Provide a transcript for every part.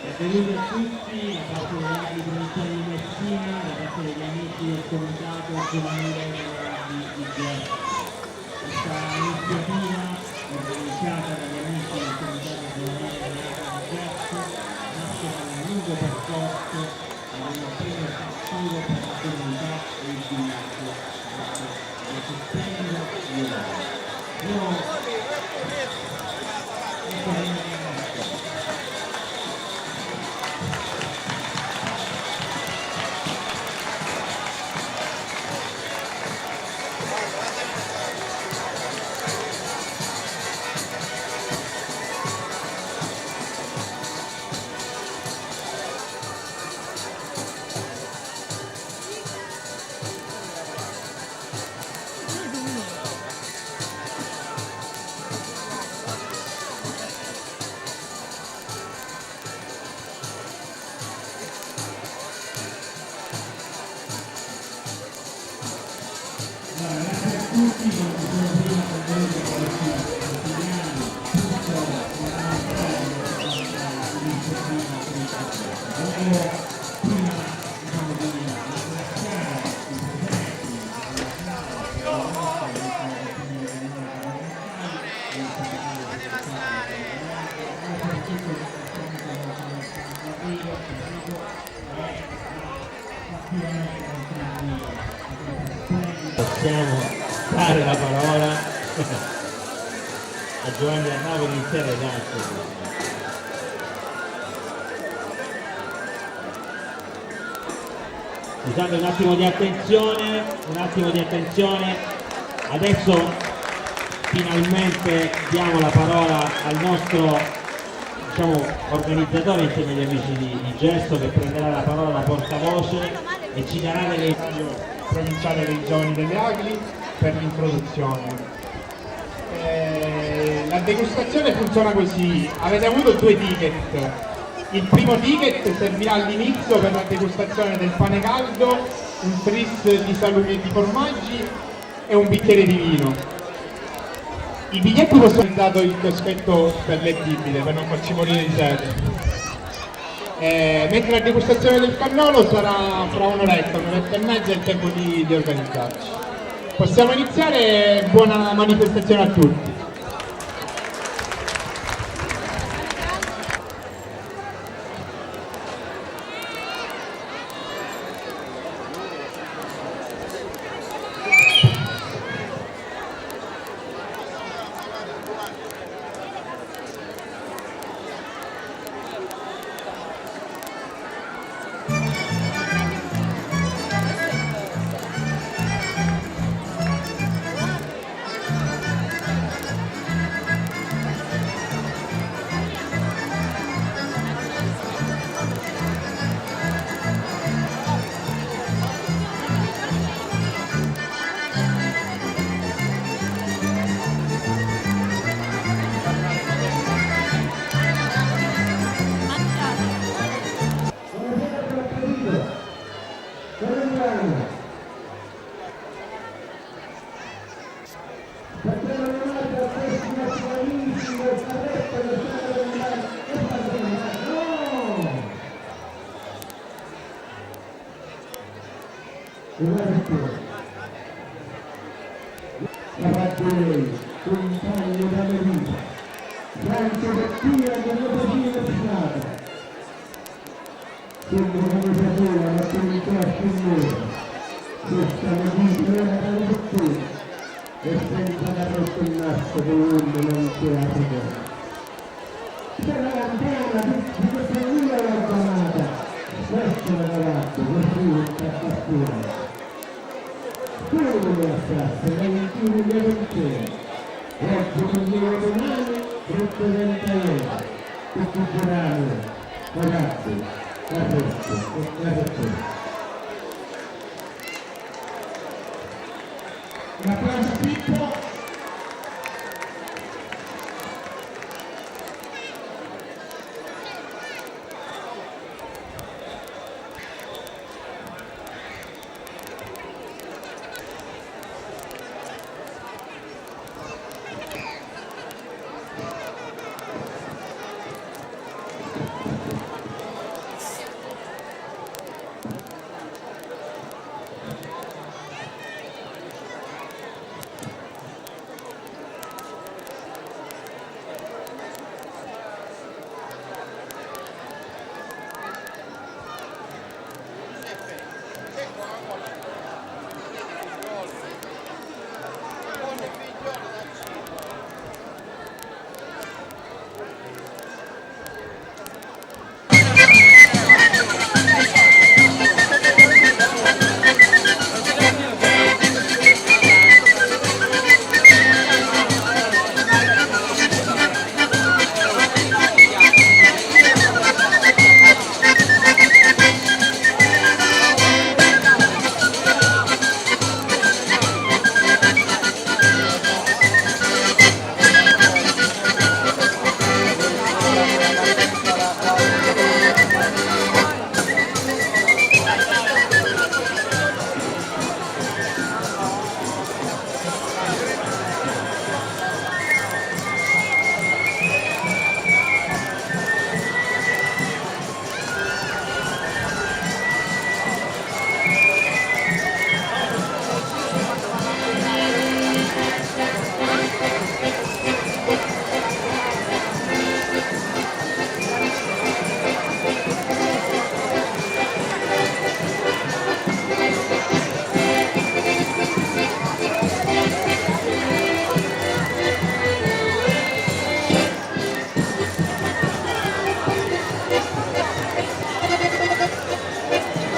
Benvenuti a tutti da parte degli altri provinciali di Messina, da parte degli amici del comitato giovanile di Genova. Questa iniziativa organizzata dagli amici del comitato giovanile di Genova nasce da un lungo percorso ad un impegno fattivo per la comunità e il villaggio del sostegno violento. Possiamo dare la parola a Giovanni Arnavo di iniziare ad Scusate un attimo di attenzione, adesso finalmente diamo la parola al nostro organizzatore insieme agli amici di Gesto, che prenderà la parola da portavoce e ci darà delle provinciale dei giovani delle Agli per l'introduzione. La degustazione funziona così: avete avuto 2 ticket. Il primo ticket servirà all'inizio per la degustazione del pane caldo, un tris di salumi e di formaggi e un bicchiere di vino. I biglietti possono essere dato il chioschetto per le bibite per non farci morire di sete. Mentre la degustazione del cannolo sarà fra un'oretta e mezza, il tempo di organizzarci. Possiamo iniziare, buona manifestazione a tutti.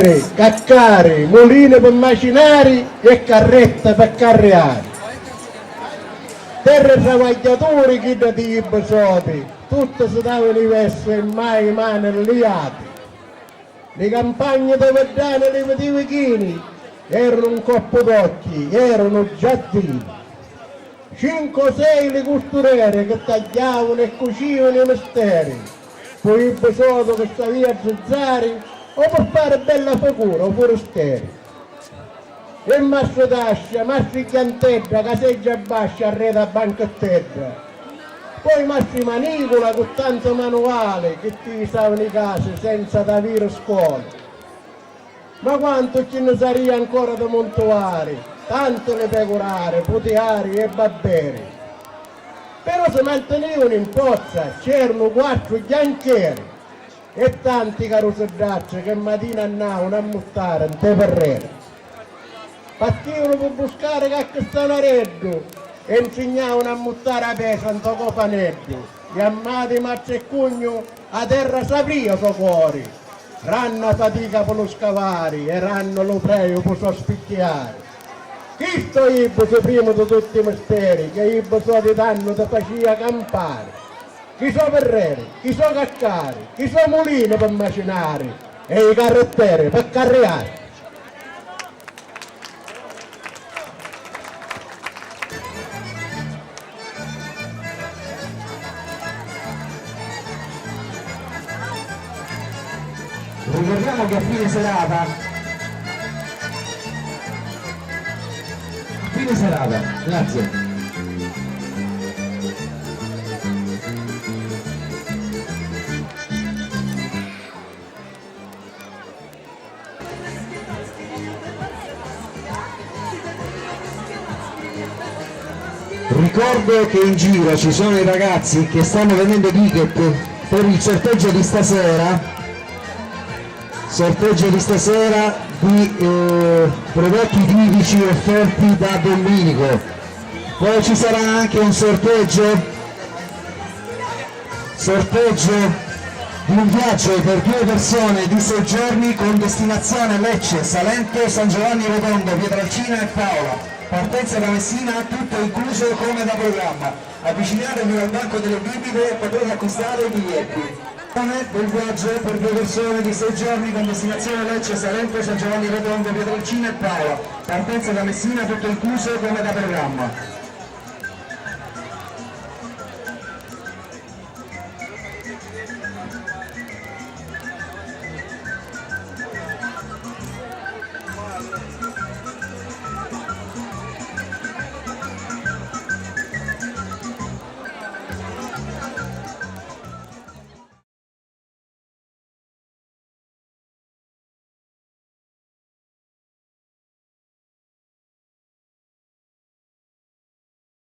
Carrettere, caccari, mulini per macinari e carrette per carriare. Terre travagliatori chi da tipo soti, tutte si davano i versi e mai mani liati. Le campagne dove danno le vitivichini erano un coppo d'occhi, erano giardini. 5 o 6 le costuriere che tagliavano e cucivano i misteri, poi il besoto che stavia a zizzare o per fare bella figura o forestieri. E Mastro Tascia, Mastro Chiantedda, caseggia bascia, arreda a banchettedda. Poi Mastro Manicola con tanto manuale che ti stavano in casa senza da avere scuola. Ma quanto ce ne sarebbe ancora da montuare, tanto le pecorare, puteari e babberi. Però si mantenevano in pozza, c'erano 4 bianchieri e tanti caroseddacci che mattina andavano a montare in te perrere. Partivano per buscare qualche stanareddo e insegnavano a montare a pesa in tocco paneddo. Gli ammati Mazza e Cugno a terra sapria suo cuore. Ranno fatica per lo scavare e ranno lo preo per sospicchiare. Chi sto Ibbo se primo di tutti i misteri, che Ibbo so di danno ti faceva campare. Chi so perreri, chi so caccari, chi so mulini per macinare e i carrettere per carriare. Ricordiamo che a fine serata, grazie. Ricordo che in giro ci sono i ragazzi che stanno vendendo ticket per il sorteggio di stasera di prodotti tipici offerti da Domenico. Poi ci sarà anche un sorteggio di un viaggio per 2 persone di 6 giorni con destinazione Lecce, Salento, San Giovanni Rotondo, Pietralcina e Paola. Partenza da Messina, tutto incluso come da programma. Avvicinatevi al banco delle bibite e potete acquistare i biglietti. Del viaggio per 2 persone di 6 giorni con destinazione Lecce, Salento, San Giovanni Rotondo, Pietralcina e Paola. Partenza da Messina, tutto incluso come da programma.